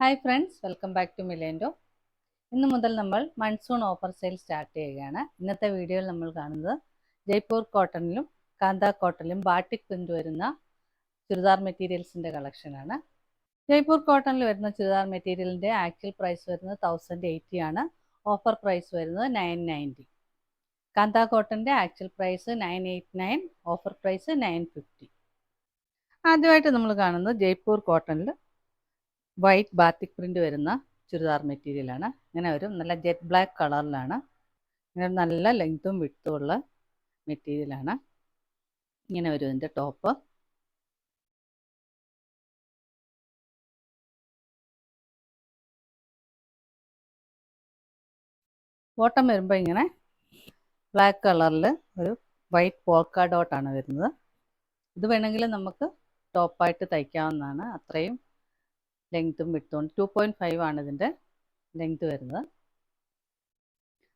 Hi friends, welcome back to മിലേൻഡോ. ഇന്ന് മുതൽ നമ്മൾ മൺസൂൺ ഓഫർ സെയിൽ സ്റ്റാർട്ട് ചെയ്യുകയാണ്. ഇന്നത്തെ വീഡിയോയിൽ നമ്മൾ കാണുന്നത് ജയ്പൂർ കോട്ടണിലും കാന്ത കോട്ടണിലും ബാട്ടിക് പ്രിന്റ് വരുന്ന ചുരിദാർ മെറ്റീരിയൽസിൻ്റെ കളക്ഷനാണ്. ജയ്പൂർ കോട്ടണിൽ വരുന്ന ചുരിദാർ മെറ്റീരിയലിൻ്റെ ആക്ച്വൽ പ്രൈസ് വരുന്നത് 1080 ആണ്. ഓഫർ പ്രൈസ് വരുന്നത് 990. കാന്ത കോട്ടൻ്റെ ആക്ച്വൽ പ്രൈസ് 989, ഓഫർ പ്രൈസ് 950. ആദ്യമായിട്ട് നമ്മൾ കാണുന്നത് ജയ്പൂർ കോട്ടണിൽ വൈറ്റ് ബാത്തിക് പ്രിന്റ് വരുന്ന ചുരിദാർ മെറ്റീരിയലാണ്. ഇങ്ങനെ വരും, നല്ല ജെറ്റ് ബ്ലാക്ക് കളറിലാണ്. ഇങ്ങനെ നല്ല ലെങ്ത്തും വിഡ്ത്തും ഉള്ള മെറ്റീരിയലാണ്. ഇങ്ങനെ വരും ഇതിൻ്റെ ടോപ്പ്. ബോട്ടം വരുമ്പോൾ ഇങ്ങനെ ബ്ലാക്ക് കളറിൽ ഒരു വൈറ്റ് പോൾക്ക ഡോട്ടാണ് വരുന്നത്. ഇത് വേണമെങ്കിൽ നമുക്ക് ടോപ്പായിട്ട് തയ്ക്കാവുന്നതാണ്. അത്രയും ലെങ്ത്തും വിഡ്ത്തും ഉണ്ട്. 2.5 ആണ് ഇതിൻ്റെ ലെങ്ത്ത് വരുന്നത്.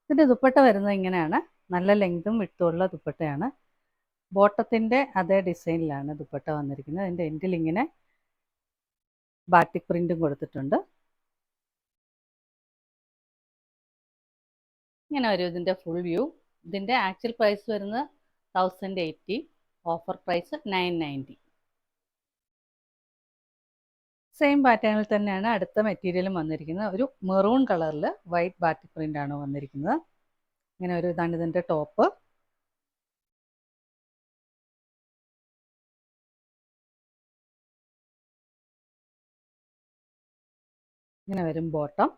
ഇതിൻ്റെ ദുപ്പട്ട വരുന്നത് ഇങ്ങനെയാണ്. നല്ല ലെങ്ത്തും വിഡ്ത്തും ഉള്ള ദുപ്പട്ടയാണ്. ബോട്ടത്തിൻ്റെ അതേ ഡിസൈനിലാണ് ദുപ്പട്ട വന്നിരിക്കുന്നത്. അതിൻ്റെ എൻഡിൽ ഇങ്ങനെ ബാറ്റിക് പ്രിൻറ്റും കൊടുത്തിട്ടുണ്ട്. ഇങ്ങനെ വരും ഇതിൻ്റെ ഫുൾ വ്യൂ. ഇതിൻ്റെ ആക്ച്വൽ പ്രൈസ് വരുന്നത് 1080, ഓഫർ പ്രൈസ് 990. സെയിം പാറ്റേണിൽ തന്നെയാണ് അടുത്ത മെറ്റീരിയലും വന്നിരിക്കുന്നത്. ഒരു മെറൂൺ കളറിൽ വൈറ്റ് ബാറ്റിക് പ്രിൻ്റ് ആണ് വന്നിരിക്കുന്നത്. ഇങ്ങനെ ഒരു ഇതാണ് ഇതിൻ്റെ ടോപ്പ്. ഇങ്ങനെ വരും ബോട്ടം.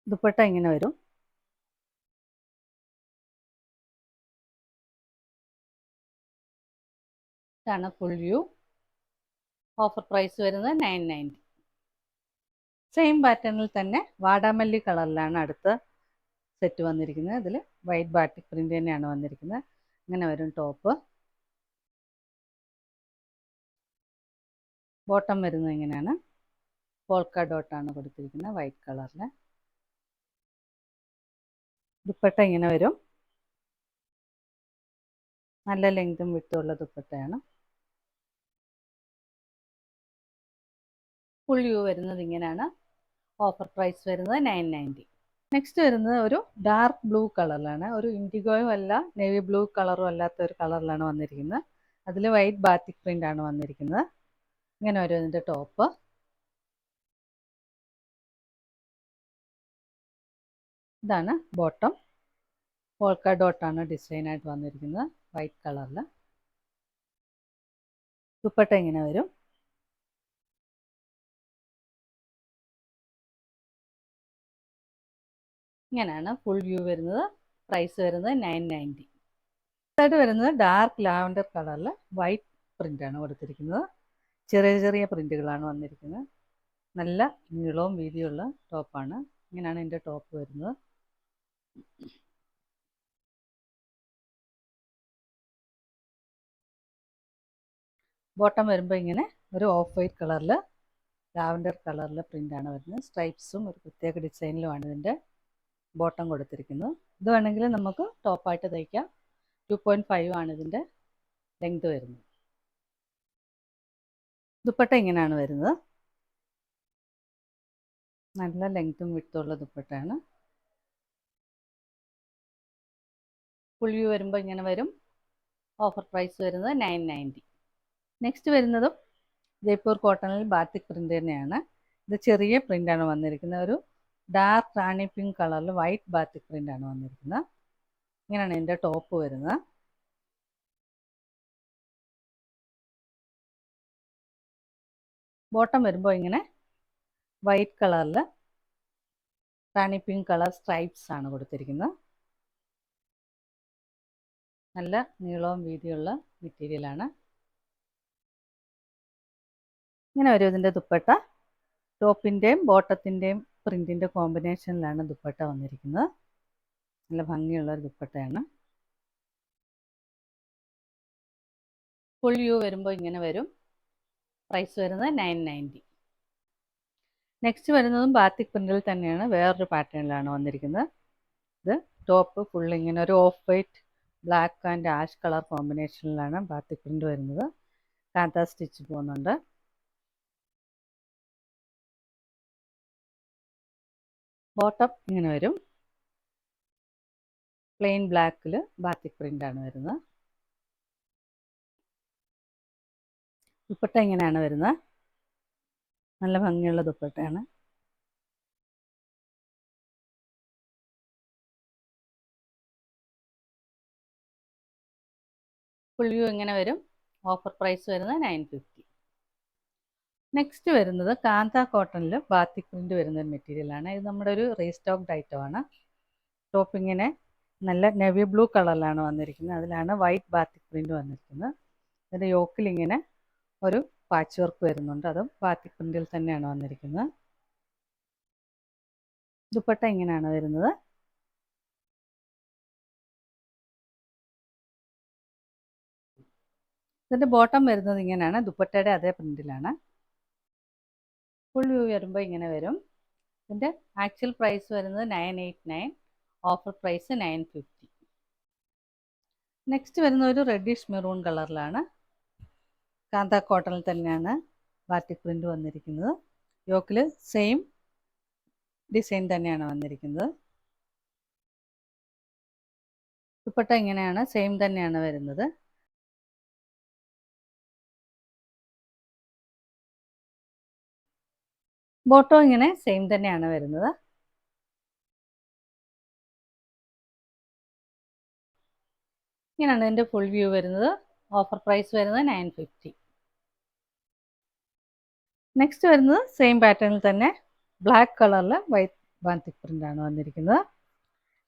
ദുപ്പട്ട ഇങ്ങനെ വരും. ഇതാണ് ഫുൾ വ്യൂ. ഓഫർ പ്രൈസ് വരുന്നത് 990. സെയിം പാറ്റേണിൽ തന്നെ വാടാമല്ലി കളറിലാണ് അടുത്ത സെറ്റ് വന്നിരിക്കുന്നത്. ഇതിൽ വൈറ്റ് ബാറ്റിക് പ്രിൻ്റ് തന്നെയാണ് വന്നിരിക്കുന്നത്. ഇങ്ങനെ വരും ടോപ്പ്. ബോട്ടം വരുന്നത് ഇങ്ങനെയാണ്. പോൾക്ക ഡോട്ടാണ് കൊടുത്തിരിക്കുന്നത് വൈറ്റ് കളറിൽ. ദുപ്പട്ട ഇങ്ങനെ വരും. നല്ല ലെങ്തും വിട്ടുള്ള ദുപ്പട്ടയാണ്. ഫുൾ വ്യൂ വരുന്നത് ഇങ്ങനെയാണ്. ഓഫർ പ്രൈസ് വരുന്നത് 990. നെക്സ്റ്റ് വരുന്നത് ഒരു ഡാർക്ക് ബ്ലൂ കളറിലാണ്. ഒരു ഇൻഡിഗോയും അല്ല നേവി ബ്ലൂ കളറും അല്ലാത്ത ഒരു കളറിലാണ് വന്നിരിക്കുന്നത്. അതിൽ വൈറ്റ് ബാറ്റിക് പ്രിൻ്റ് ആണ് വന്നിരിക്കുന്നത്. ഇങ്ങനെ വരും ഇതിൻ്റെ ടോപ്പ്. ഇതാണ് ബോട്ടം. പോൾക്ക ഡോട്ടാണ് ഡിസൈനായിട്ട് വന്നിരിക്കുന്നത് വൈറ്റ് കളറിൽ. ദുപ്പട്ട ഇങ്ങനെ വരും. ഇങ്ങനെയാണ് ഫുൾ വ്യൂ വരുന്നത്. പ്രൈസ് വരുന്നത് 990. അടുത്തായിട്ട് വരുന്നത് ഡാർക്ക് ലാവൻഡർ കളറിൽ വൈറ്റ് പ്രിൻ്റാണ് കൊടുത്തിരിക്കുന്നത്. ചെറിയ ചെറിയ പ്രിൻ്റുകളാണ് വന്നിരിക്കുന്നത്. നല്ല നീളവും വീതിയുള്ള ടോപ്പാണ്. ഇങ്ങനെയാണ് ഇതിൻ്റെ ടോപ്പ് വരുന്നത്. ബോട്ടം വരുമ്പോൾ ഇങ്ങനെ ഒരു ഓഫ് വൈറ്റ് കളറിൽ ലാവൻഡർ കളറിൽ പ്രിൻ്റാണ് വരുന്നത്. സ്ട്രൈപ്സും ഒരു പ്രത്യേക ഡിസൈനിലുമാണ് ഇതിൻ്റെ ബോട്ടം കൊടുത്തിരിക്കുന്നത്. ഇത് വേണമെങ്കിൽ നമുക്ക് ടോപ്പായിട്ട് തയ്ക്കാം. 2.5 ആണ് ഇതിൻ്റെ ലെങ്ത് വരുന്നത്. ദുപ്പട്ട ഇങ്ങനെയാണ് വരുന്നത്. നല്ല ലെങ്ത്തും വിട്ടുള്ള ദുപ്പട്ടയാണ്. ഫുൾ വ്യൂ വരുമ്പോൾ ഇങ്ങനെ വരും. ഓഫർ പ്രൈസ് വരുന്നത് 990. നെക്സ്റ്റ് വരുന്നതും ജയ്പൂർ കോട്ടണിൽ ബാത്തിക് പ്രിൻ്റ് തന്നെയാണ്. ഇത് ചെറിയ പ്രിൻ്റാണ് വന്നിരിക്കുന്നത്. ഒരു ഡാർക്ക് റാണി പിങ്ക് കളറിൽ വൈറ്റ് ബാത്തിക് പ്രിൻ്റാണ് വന്നിരിക്കുന്നത്. ഇങ്ങനെയാണ് ഇതിൻ്റെ ടോപ്പ് വരുന്നത്. ബോട്ടം വരുമ്പോൾ ഇങ്ങനെ വൈറ്റ് കളറിൽ റാണി പിങ്ക് കളർ സ്ട്രൈപ്സ് ആണ് കൊടുത്തിരിക്കുന്നത്. നല്ല നീളവും വീതിയുള്ള മെറ്റീരിയലാണ്. ഇങ്ങനെ വരും ഇതിൻ്റെ ദുപ്പട്ട. ടോപ്പിൻ്റെയും ബോട്ടത്തിൻ്റെയും പ്രിൻറ്റിൻ്റെ കോമ്പിനേഷനിലാണ് ദുപ്പട്ട വന്നിരിക്കുന്നത്. നല്ല ഭംഗിയുള്ള ഒരു ദുപ്പട്ടയാണ്. ഫുൾ വ്യൂ വരുമ്പോൾ ഇങ്ങനെ വരും. പ്രൈസ് വരുന്നത് 990. നെക്സ്റ്റ് വരുന്നതും ബാത്തിക് പ്രിൻറ്റിൽ തന്നെയാണ്. വേറൊരു പാറ്റേണിലാണ് വന്നിരിക്കുന്നത്. ഇത് ടോപ്പ് ഫുൾ ഇങ്ങനെ ഒരു off white black and ash colour കോമ്പിനേഷനിലാണ് ബാത്തിക് പ്രിൻ്റ് വരുന്നത്. കാന്ത സ്റ്റിച്ച് പോകുന്നുണ്ട്. ബോട്ടം ഇങ്ങനെ വരും. പ്ലെയിൻ ബ്ലാക്കിൽ ബാത്തിക് പ്രിൻ്റാണ് വരുന്നത്. ദുപ്പട്ട ഇങ്ങനെയാണ് വരുന്നത്. നല്ല ഭംഗിയുള്ള ദുപ്പട്ടയാണ്. ഫുൾ വ്യൂ ഇങ്ങനെ വരും. ഓഫർ പ്രൈസ് വരുന്നത് 950. നെക്സ്റ്റ് വരുന്നത് കാന്ത കോട്ടണിൽ ബാത്തിക് പ്രിൻ്റ് വരുന്ന ഒരു മെറ്റീരിയലാണ്. ഇത് നമ്മുടെ ഒരു റീസ്റ്റോക്ഡ് ഐറ്റമാണ്. ടോപ്പ് ഇങ്ങനെ നല്ല നെവി ബ്ലൂ കളറിലാണ് വന്നിരിക്കുന്നത്. അതിലാണ് വൈറ്റ് ബാത്തിക് പ്രിൻ്റ് വന്നിരിക്കുന്നത്. ഇതിൻ്റെ യോക്കിൽ ഇങ്ങനെ ഒരു പാച്ച് വർക്ക് വരുന്നുണ്ട്. അതും ബാത്തിക് പ്രിൻ്റിൽ തന്നെയാണ് വന്നിരിക്കുന്നത്. ദുപ്പട്ട ഇങ്ങനെയാണ് വരുന്നത്. ഇതിൻ്റെ ബോട്ടം വരുന്നത് ഇങ്ങനെയാണ്. ദുപ്പട്ടയുടെ അതേ പ്രിൻ്റിലാണ്. ഫുൾ വ്യൂ വരുമ്പോൾ ഇങ്ങനെ വരും. ഇതിൻ്റെ ആക്ച്വൽ പ്രൈസ് വരുന്നത് 989. Offer price 950. നെക്സ്റ്റ് വരുന്ന ഒരു റെഡിഷ് മെറൂൺ കളറിലാണ്. കാന്ത കോട്ടണിൽ തന്നെയാണ് ബാത്തിക് പ്രിൻ്റ് വന്നിരിക്കുന്നത്. യോക്കിൽ സെയിം ഡിസൈൻ തന്നെയാണ് വന്നിരിക്കുന്നത്. ദുപ്പട്ട ഇങ്ങനെയാണ്, സെയിം തന്നെയാണ് വരുന്നത്. ബോട്ടം ഇങ്ങനെ സെയിം തന്നെയാണ് വരുന്നത്. ഇങ്ങനെയാണ് ഇതിൻ്റെ ഫുൾ വ്യൂ വരുന്നത്. ഓഫർ പ്രൈസ് വരുന്നത് 950. നെക്സ്റ്റ് വരുന്നത് സെയിം പാറ്റേണിൽ തന്നെ ബ്ലാക്ക് കളറിൽ വൈറ്റ് ബാത്തിക് പ്രിൻ്റാണ് വന്നിരിക്കുന്നത്.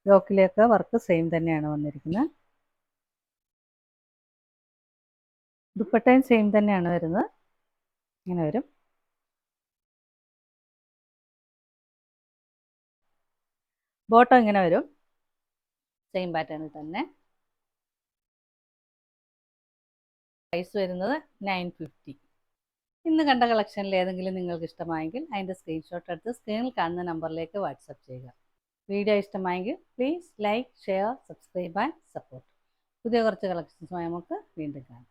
യോക്കിലേക്ക് വർക്ക് സെയിം തന്നെയാണ് വന്നിരിക്കുന്നത്. ദുപ്പട്ടയും സെയിം തന്നെയാണ് വരുന്നത്. ഇങ്ങനെ വരും. ബോട്ടം ഇങ്ങനെ വരും, സെയിം പാറ്റേണിൽ തന്നെ. പ്രൈസ് വരുന്നത് 950. ഇന്ന് കണ്ട കളക്ഷനിൽ ഏതെങ്കിലും നിങ്ങൾക്ക് ഇഷ്ടമായെങ്കിൽ അതിൻ്റെ സ്ക്രീൻഷോട്ട് എടുത്ത് സ്ക്രീനിൽ കാണുന്ന നമ്പറിലേക്ക് വാട്സപ്പ് ചെയ്യുക. വീഡിയോ ഇഷ്ടമായെങ്കിൽ please like, share, subscribe and support. പുതിയ കുറച്ച് കളക്ഷൻസുമായി നമുക്ക് വീണ്ടും കാണാം.